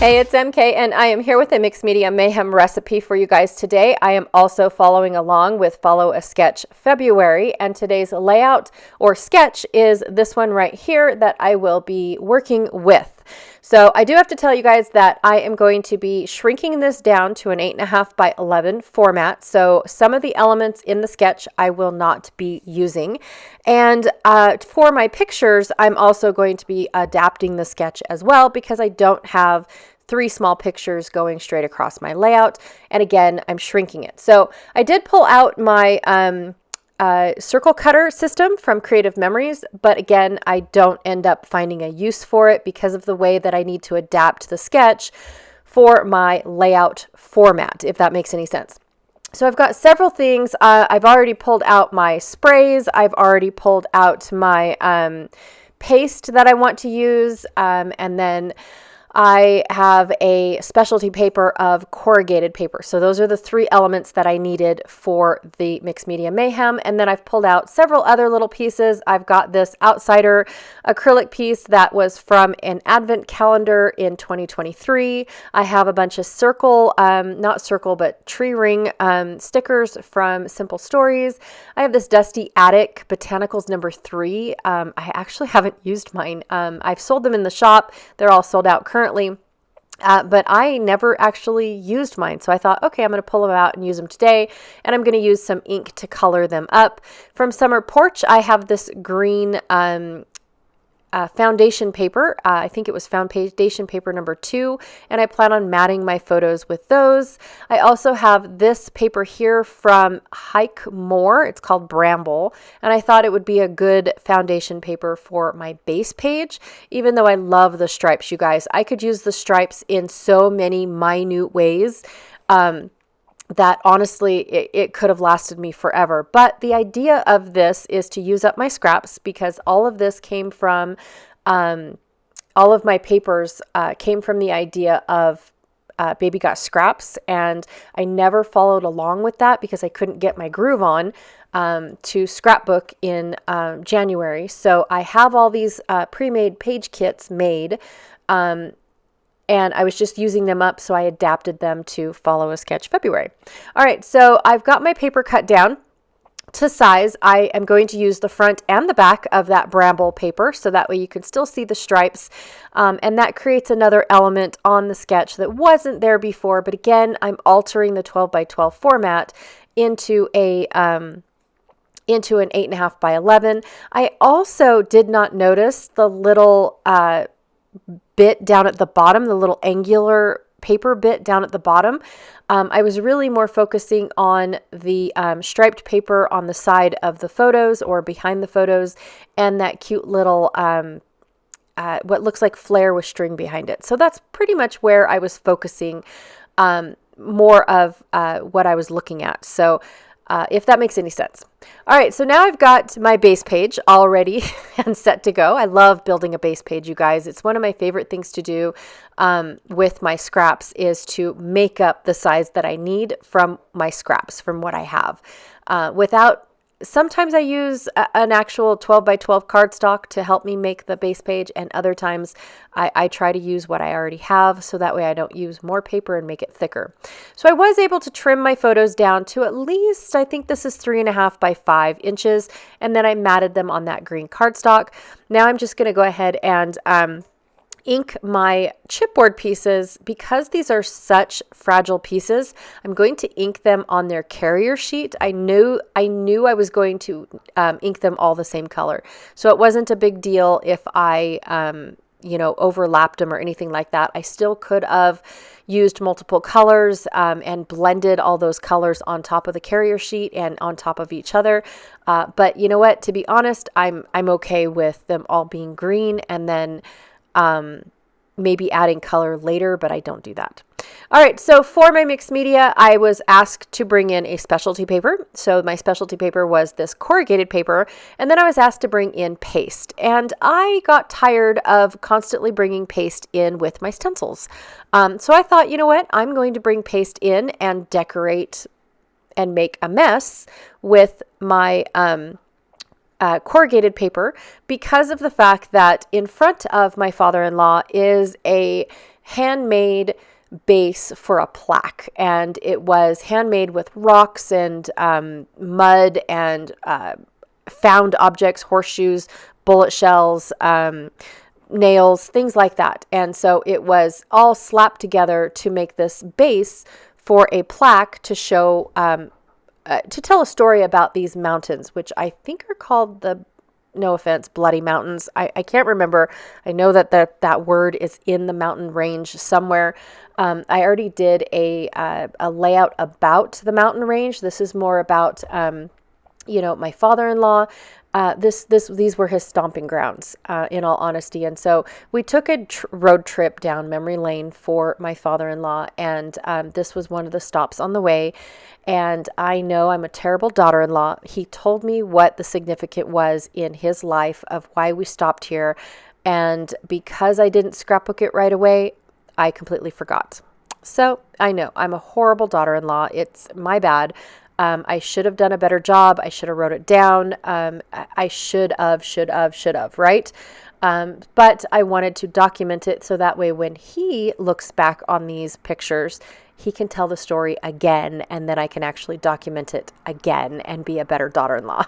Hey, it's MK, and I am here with a mixed media mayhem recipe for you guys today. I am also following along with Follow a Sketch February, and today's layout or sketch is this one right here that I will be working with. So I do have to tell you guys that I am going to be shrinking this down to an 8.5 by 11 format. So some of the elements in the sketch I will not be using. And for my pictures, I'm also going to be adapting the sketch as well because I don't have 3 small pictures going straight across my layout. And again, I'm shrinking it. So I did pull out my circle cutter system from Creative Memories, but again, I don't end up finding a use for it because of the way that I need to adapt the sketch for my layout format, if that makes any sense. So I've got several things. I've already pulled out my sprays. I've already pulled out my paste that I want to use, and then I have a specialty paper of corrugated paper. So those are the 3 elements that I needed for the Mixed Media Mayhem. And then I've pulled out several other little pieces. I've got this outsider acrylic piece that was from an advent calendar in 2023. I have a bunch of not circle, but tree ring stickers from Simple Stories. I have this Dusty Attic Botanicals number 3. I actually haven't used mine. I've sold them in the shop. They're all sold out currently. But I never actually used mine. So I thought, okay, I'm going to pull them out and use them today. And I'm going to use some ink to color them up. From Summer Porch, I have this green foundation paper. I think it was foundation paper number 2, and I plan on matting my photos with those. I also have this paper here from Hike More. It's called Bramble, and I thought it would be a good foundation paper for my base page, even though I love the stripes, you guys. I could use the stripes in so many minute ways. That honestly, it could have lasted me forever. But the idea of this is to use up my scraps because all of this came from, all of my papers came from the idea of Baby Got Scraps. And I never followed along with that because I couldn't get my groove on to scrapbook in January. So I have all these pre-made page kits made. And I was just using them up, so I adapted them to Follow a Sketch February. All right, so I've got my paper cut down to size. I am going to use the front and the back of that Bramble paper, so that way you can still see the stripes. And that creates another element on the sketch that wasn't there before. But again, I'm altering the 12 by 12 format into an 8.5 by 11. I also did not notice the little bit down at the bottom, the little angular paper bit down at the bottom. I was really more focusing on the striped paper on the side of the photos or behind the photos, and that cute little what looks like flare with string behind it. So that's pretty much where I was focusing more of what I was looking at. So if that makes any sense. All right, so now I've got my base page all ready and set to go. I love building a base page, you guys. It's one of my favorite things to do with my scraps is to make up the size that I need from my scraps, from what I have. Sometimes I use an actual 12 by 12 cardstock to help me make the base page, and other times I try to use what I already have so that way I don't use more paper and make it thicker. So I was able to trim my photos down to at least, I think this is 3.5 by 5 inches, and then I matted them on that green cardstock. Now I'm just going to go ahead and ink my chipboard pieces. Because these are such fragile pieces, I'm going to ink them on their carrier sheet. I knew I was going to ink them all the same color, so it wasn't a big deal if I overlapped them or anything like that. I still could have used multiple colors and blended all those colors on top of the carrier sheet and on top of each other. But you know what? To be honest, I'm okay with them all being green and then maybe adding color later, but I don't do that. All right, so for my mixed media, I was asked to bring in a specialty paper. So my specialty paper was this corrugated paper, and then I was asked to bring in paste. And I got tired of constantly bringing paste in with my stencils. So I thought, you know what, I'm going to bring paste in and decorate and make a mess with my corrugated paper because of the fact that in front of my father-in-law is a handmade base for a plaque, and it was handmade with rocks and mud and found objects, horseshoes, bullet shells, nails, things like that. And so it was all slapped together to make this base for a plaque to show, to tell a story about these mountains, which I think are called no offense, Bloody Mountains. I can't remember. I know that word is in the mountain range somewhere. I already did a layout about the mountain range. This is more about, my father-in-law. These were his stomping grounds, in all honesty. And so we took a road trip down memory lane for my father-in-law, and this was one of the stops on the way. And I know I'm a terrible daughter-in-law. He told me what the significance was in his life of why we stopped here. And because I didn't scrapbook it right away, I completely forgot. So I know I'm a horrible daughter-in-law. It's my bad. I should have done a better job. I should have wrote it down. I should have, right? But I wanted to document it so that way when he looks back on these pictures, he can tell the story again, and then I can actually document it again and be a better daughter-in-law.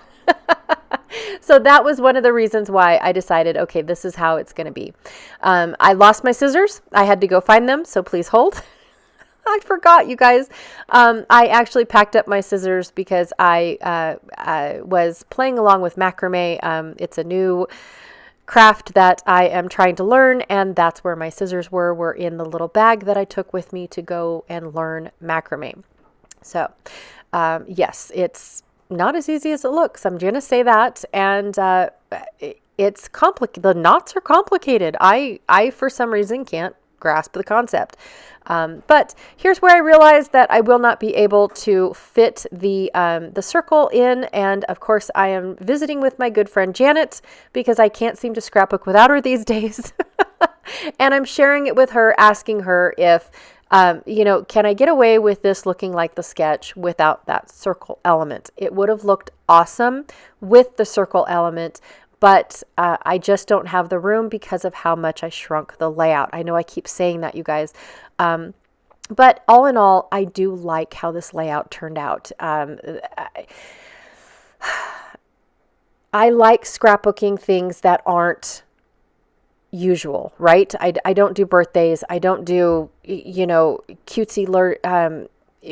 So that was one of the reasons why I decided, okay, this is how it's going to be. I lost my scissors. I had to go find them, so please hold. I forgot, you guys. I actually packed up my scissors because I was playing along with macrame. It's a new craft that I am trying to learn, and that's where my scissors were in the little bag that I took with me to go and learn macrame. So, yes, it's not as easy as it looks. I'm going to say that, and it's complicated. The knots are complicated. I for some reason can't grasp the concept. But here's where I realized that I will not be able to fit the circle in. And of course, I am visiting with my good friend Janet because I can't seem to scrapbook without her these days. And I'm sharing it with her, asking her if, can I get away with this looking like the sketch without that circle element? It would have looked awesome with the circle element, but I just don't have the room because of how much I shrunk the layout. I know I keep saying that, you guys. But all in all, I do like how this layout turned out. I like scrapbooking things that aren't usual, right? I don't do birthdays. I don't do, cutesy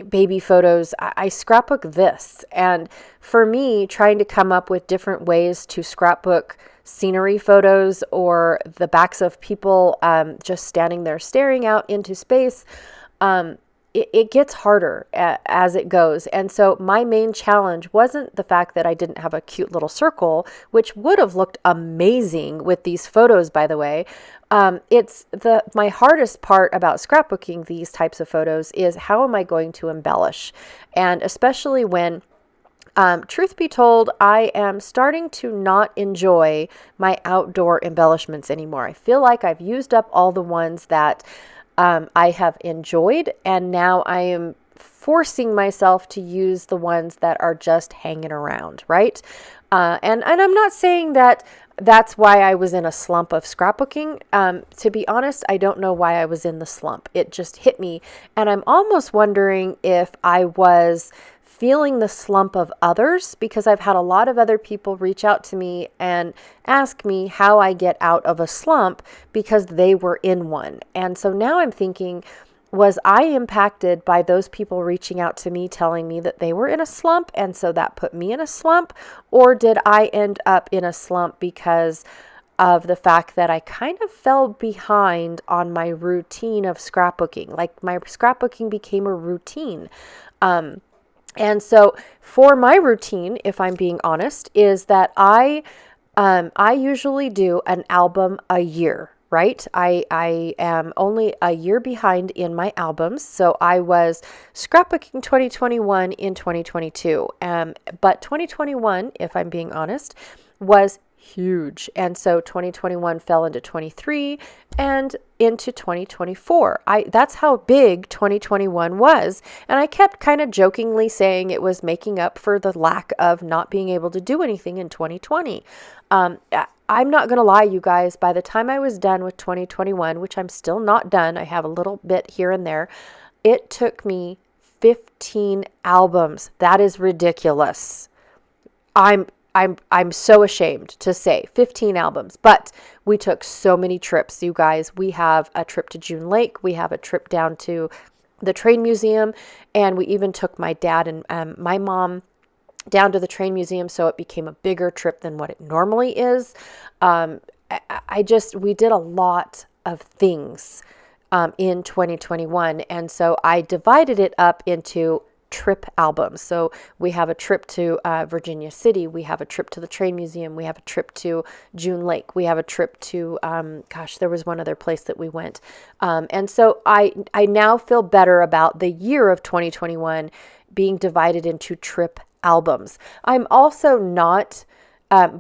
baby photos. I scrapbook this. And for me, trying to come up with different ways to scrapbook scenery photos or the backs of people just standing there staring out into space, it gets harder as it goes. And so my main challenge wasn't the fact that I didn't have a cute little circle, which would have looked amazing with these photos, by the way. It's my hardest part about scrapbooking these types of photos is how am I going to embellish? And especially when truth be told, I am starting to not enjoy my outdoor embellishments anymore. I feel like I've used up all the ones that I have enjoyed, and now I am forcing myself to use the ones that are just hanging around, right? And I'm not saying that that's why I was in a slump of scrapbooking. To be honest, I don't know why I was in the slump. It just hit me, and I'm almost wondering if I was feeling the slump of others, because I've had a lot of other people reach out to me and ask me how I get out of a slump because they were in one. And so now I'm thinking, was I impacted by those people reaching out to me telling me that they were in a slump, and so that put me in a slump? Or did I end up in a slump because of the fact that I kind of fell behind on my routine of scrapbooking? Like my scrapbooking became a routine. And so for my routine, if I'm being honest, is that I usually do an album a year, right? I am only a year behind in my albums. So I was scrapbooking 2021 in 2022. But 2021, if I'm being honest, was huge. And so 2021 fell into 23 and into 2024. That's how big 2021 was. And I kept kind of jokingly saying it was making up for the lack of not being able to do anything in 2020. I'm not going to lie, you guys, by the time I was done with 2021, which I'm still not done, I have a little bit here and there, it took me 15 albums. That is ridiculous. I'm so ashamed to say 15 albums, but we took so many trips, you guys. We have a trip to June Lake. We have a trip down to the train museum, and we even took my dad and my mom down to the train museum, so it became a bigger trip than what it normally is. We did a lot of things in 2021, and so I divided it up into trip albums. So we have a trip to Virginia City, we have a trip to the train museum, we have a trip to June Lake, we have a trip to there was one other place that we went, and so I now feel better about the year of 2021 being divided into trip albums. I'm also not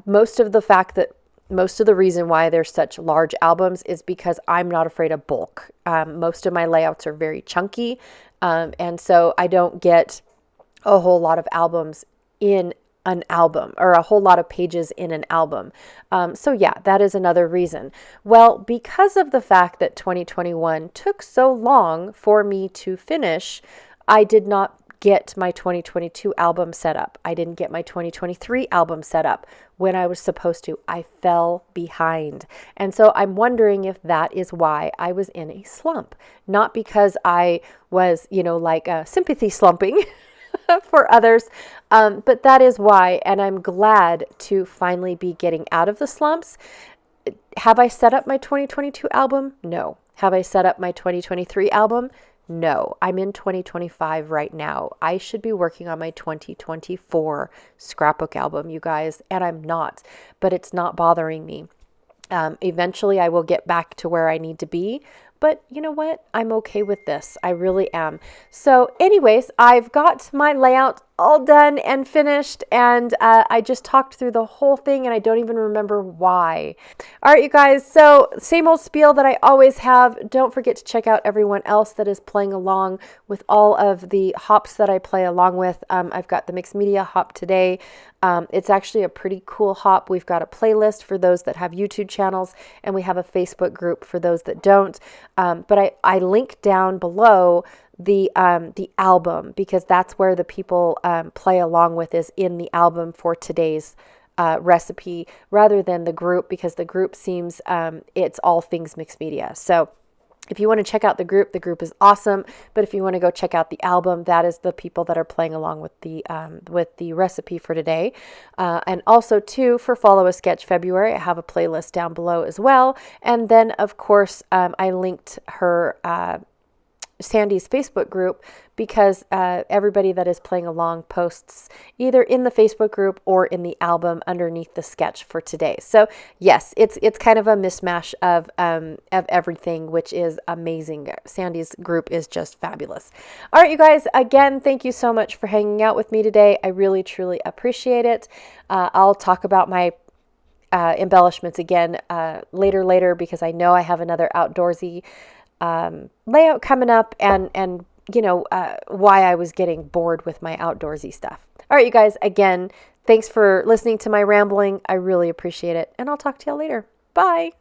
most of the reason why there's such large albums is because I'm not afraid of bulk. Most of my layouts are very chunky, and so I don't get a whole lot of albums in an album, or a whole lot of pages in an album. So yeah, that is another reason. Well, because of the fact that 2021 took so long for me to finish, I did not get my 2022 album set up. I didn't get my 2023 album set up when I was supposed to. I fell behind. And so I'm wondering if that is why I was in a slump. Not because I was, sympathy slumping for others, but that is why. And I'm glad to finally be getting out of the slumps. Have I set up my 2022 album? No. Have I set up my 2023 album? No, I'm in 2025 right now. I should be working on my 2024 scrapbook album, you guys, and I'm not, but it's not bothering me. Eventually I will get back to where I need to be, but you know what? I'm okay with this. I really am. So anyways, I've got my layout all done and finished, and I just talked through the whole thing and I don't even remember why. All right, you guys, so same old spiel that I always have. Don't forget to check out everyone else that is playing along with all of the hops that I play along with. I've got the mixed media hop today. It's actually a pretty cool hop. We've got a playlist for those that have YouTube channels, and we have a Facebook group for those that don't. But I link down below the album, because that's where the people play along with, is in the album for today's recipe, rather than the group, because the group seems it's all things mixed media. So if you want to check out the group is awesome. But if you want to go check out the album, that is the people that are playing along with the recipe for today. And also too, for Follow a Sketch February, I have a playlist down below as well. And then of course, I linked her Sandy's Facebook group, because everybody that is playing along posts either in the Facebook group or in the album underneath the sketch for today. So yes, it's kind of a mismatch of everything, which is amazing. Sandy's group is just fabulous. All right, you guys, again, thank you so much for hanging out with me today. I really, truly appreciate it. I'll talk about my embellishments again later, because I know I have another outdoorsy layout coming up, and why I was getting bored with my outdoorsy stuff. All right, you guys, again, thanks for listening to my rambling. I really appreciate it, and I'll talk to y'all later. Bye.